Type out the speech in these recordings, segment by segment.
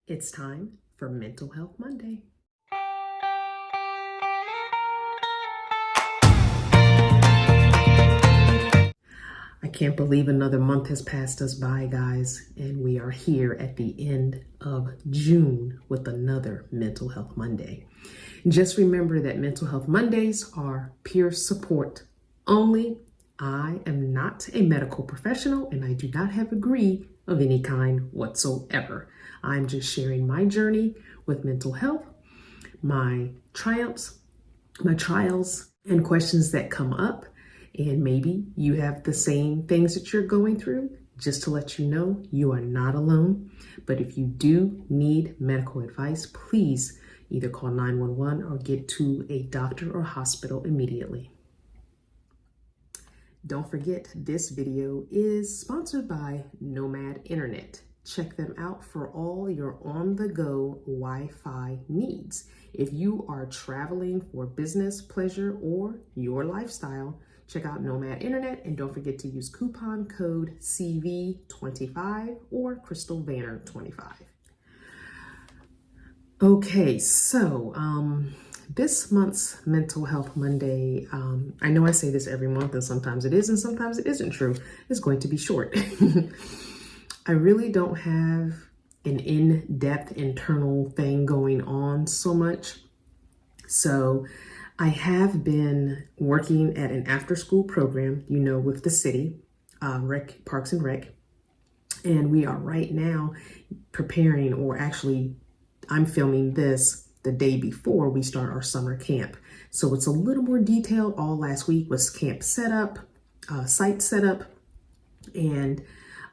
It's time for Mental Health Monday. I can't believe another month has passed us by, guys, and we are here at the end of June with another Mental Health Monday. Just remember that Mental Health Mondays are peer support only. I am not a medical professional and I do not have a degree of any kind whatsoever. I'm just sharing my journey with mental health, my triumphs, my trials, and questions that come up. And maybe you have the same things that you're going through. Just to let you know, you are not alone. But if you do need medical advice, please either call 911 or get to a doctor or hospital immediately. Don't forget, this video is sponsored by Nomad Internet. Check them out for all your on-the-go Wi-Fi needs. If you are traveling for business, pleasure, or your lifestyle, check out Nomad Internet, and don't forget to use coupon code CV25 or Crystal Banner 25. Okay, so this month's Mental Health Monday, I know I say this every month, and sometimes it is and sometimes it isn't true. It's going to be short. I really don't have an in-depth internal thing going on so much. So I have been working at an after-school program, with the city, Parks and Rec. And we are right now preparing, or actually I'm filming this the day before we start our summer camp. So it's a little more detailed. All last week was camp setup, site setup, and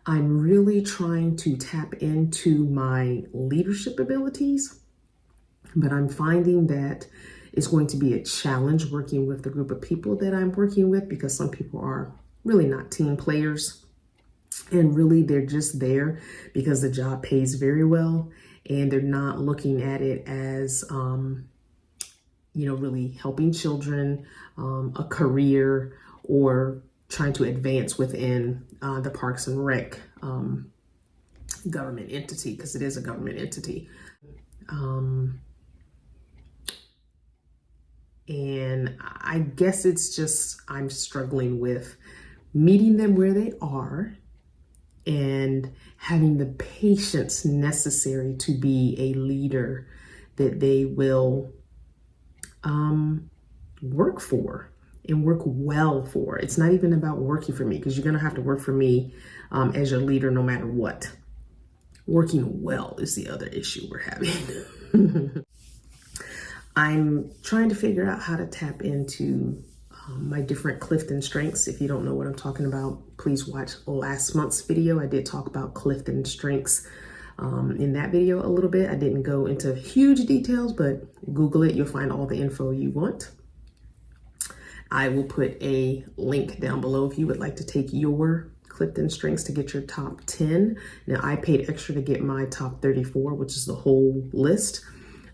I'm really trying to tap into my leadership abilities, but I'm finding that it's going to be a challenge working with the group of people that I'm working with, because some people are really not team players, and really they're just there because the job pays very well, and they're not looking at it as, really helping children, a career, or trying to advance within the Parks and Rec government entity, because it is a government entity. And I guess it's just, I'm struggling with meeting them where they are and having the patience necessary to be a leader that they will work for and work well for. It's not even about working for me, because you're going to have to work for me as your leader no matter what. Working well is the other issue we're having. I'm trying to figure out how to tap into my different Clifton Strengths. If you don't know what I'm talking about, please watch last month's video. I did talk about Clifton Strengths in that video a little bit. I didn't go into huge details, but Google it. You'll find all the info you want. I will put a link down below if you would like to take your Clifton Strengths to get your top 10. Now, I paid extra to get my top 34, which is the whole list.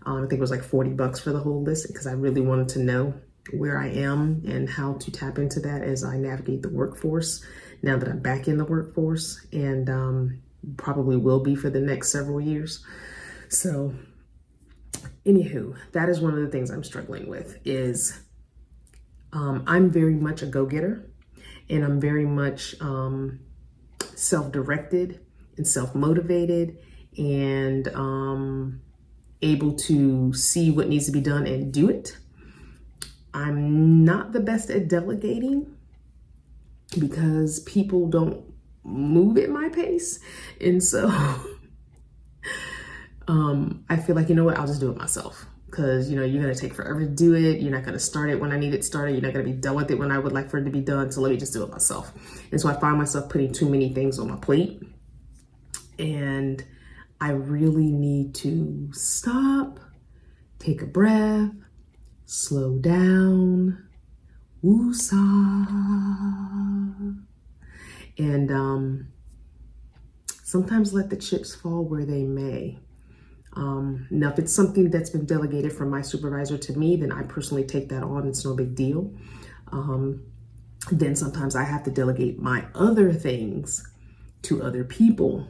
I think it was like $40 for the whole list, because I really wanted to know where I am and how to tap into that as I navigate the workforce now that I'm back in the workforce, and probably will be for the next several years. So anywho, that is one of the things I'm struggling with is I'm very much a go-getter, and I'm very much self-directed and self-motivated, and able to see what needs to be done and do it. I'm not the best at delegating because people don't move at my pace. And so I feel like, I'll just do it myself, because, you're going to take forever to do it. You're not going to start it when I need it started. You're not going to be done with it when I would like for it to be done. So let me just do it myself. And so I find myself putting too many things on my plate, and I really need to stop, take a breath, slow down, woosah, and sometimes let the chips fall where they may. Now, if it's something that's been delegated from my supervisor to me, then I personally take that on. It's no big deal. Then sometimes I have to delegate my other things to other people.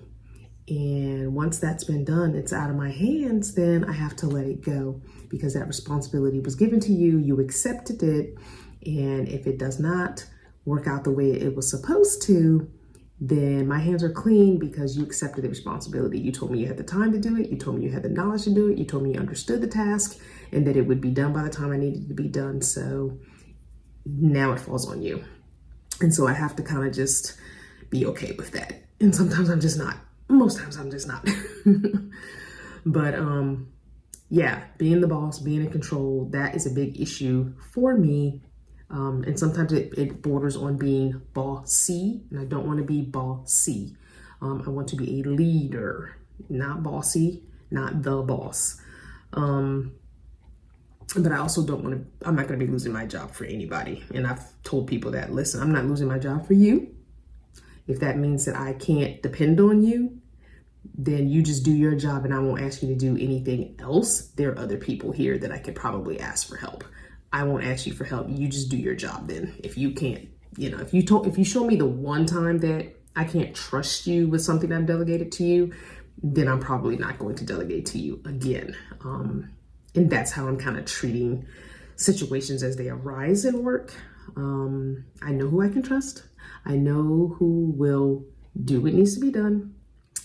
And once that's been done, it's out of my hands, then I have to let it go because that responsibility was given to you. You accepted it. And if it does not work out the way it was supposed to, then my hands are clean because you accepted the responsibility. You told me you had the time to do it. You told me you had the knowledge to do it. You told me you understood the task and that it would be done by the time I needed to be done. So now it falls on you. And so I have to kind of just be okay with that. And sometimes I'm just not. Most times I'm just not. But yeah, being the boss, being in control, that is a big issue for me. And sometimes it borders on being bossy, and I don't want to be bossy. I want to be a leader, not bossy, not the boss. But I also don't want to, I'm not going to be losing my job for anybody. And I've told people that, listen, I'm not losing my job for you. If that means that I can't depend on you, then you just do your job and I won't ask you to do anything else. There are other people here that I could probably ask for help. I won't ask you for help. You just do your job then. If you can't, if you show me the one time that I can't trust you with something I've delegated to you, then I'm probably not going to delegate to you again. And that's how I'm kind of treating situations as they arise in work. I know who I can trust. I know who will do what needs to be done.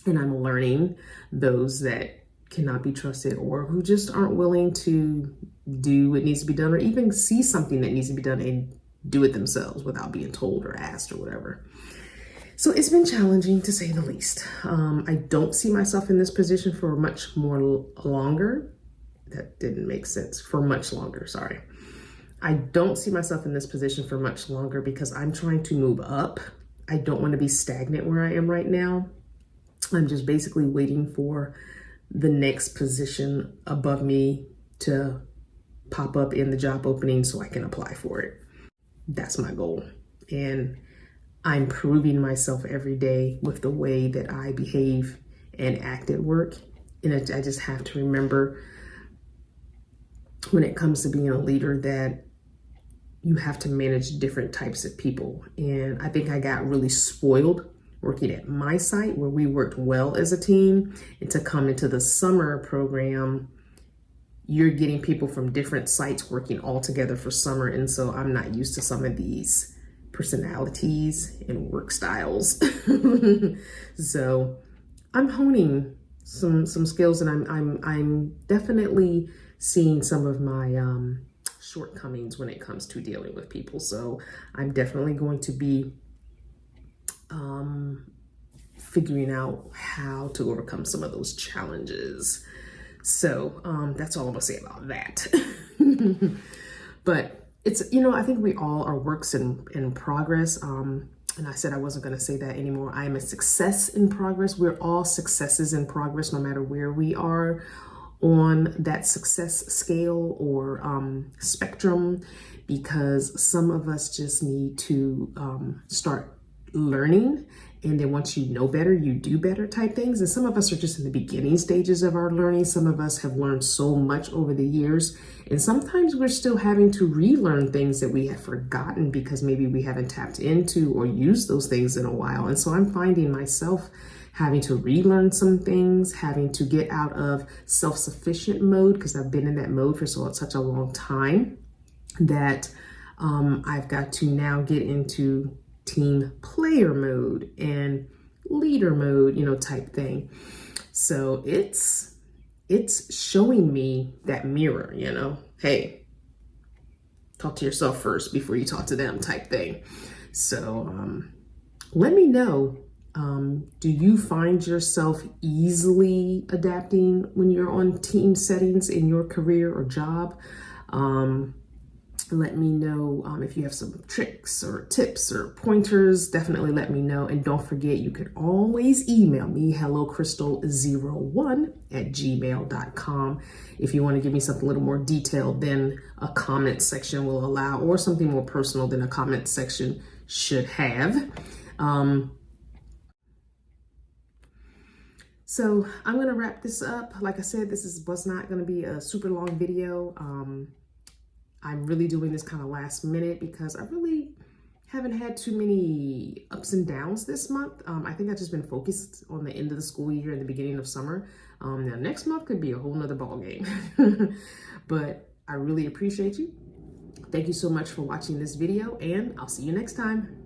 And I'm learning those that cannot be trusted or who just aren't willing to do what needs to be done or even see something that needs to be done and do it themselves without being told or asked or whatever. So it's been challenging to say the least. I don't see myself in this position for much more longer. That didn't make sense. For much longer, sorry. I don't see myself in this position for much longer because I'm trying to move up. I don't want to be stagnant where I am right now. I'm just basically waiting for the next position above me to pop up in the job opening so I can apply for it. That's my goal. And I'm proving myself every day with the way that I behave and act at work. And I just have to remember when it comes to being a leader that you have to manage different types of people. And I think I got really spoiled working at my site where we worked well as a team. And to come into the summer program, you're getting people from different sites working all together for summer. And so I'm not used to some of these personalities and work styles. So I'm honing some skills, and I'm definitely seeing some of my shortcomings when it comes to dealing with people. So I'm definitely going to be figuring out how to overcome some of those challenges. So that's all I'm gonna say about that. But it's, I think we all are works in progress. And I said I wasn't gonna say that anymore. I am a success in progress. We're all successes in progress, no matter where we are on that success scale or spectrum, because some of us just need to start learning, and then once you know better, you do better type things. And some of us are just in the beginning stages of our learning. Some of us have learned so much over the years, and sometimes we're still having to relearn things that we have forgotten because maybe we haven't tapped into or used those things in a while. And so I'm finding myself having to relearn some things, having to get out of self-sufficient mode, because I've been in that mode for such a long time that I've got to now get into team player mode and leader mode, type thing. So it's showing me that mirror, hey, talk to yourself first before you talk to them type thing. So let me know, do you find yourself easily adapting when you're on team settings in your career or job? Let me know if you have some tricks or tips or pointers. Definitely let me know. And don't forget, you can always email me, hellocrystal01@gmail.com, if you want to give me something a little more detailed than a comment section will allow, or something more personal than a comment section should have. So I'm going to wrap this up. Like I said, this was not going to be a super long video. I'm really doing this kind of last minute because I really haven't had too many ups and downs this month. I think I've just been focused on the end of the school year and the beginning of summer. Now next month could be a whole nother ball game. But I really appreciate you. Thank you so much for watching this video, and I'll see you next time.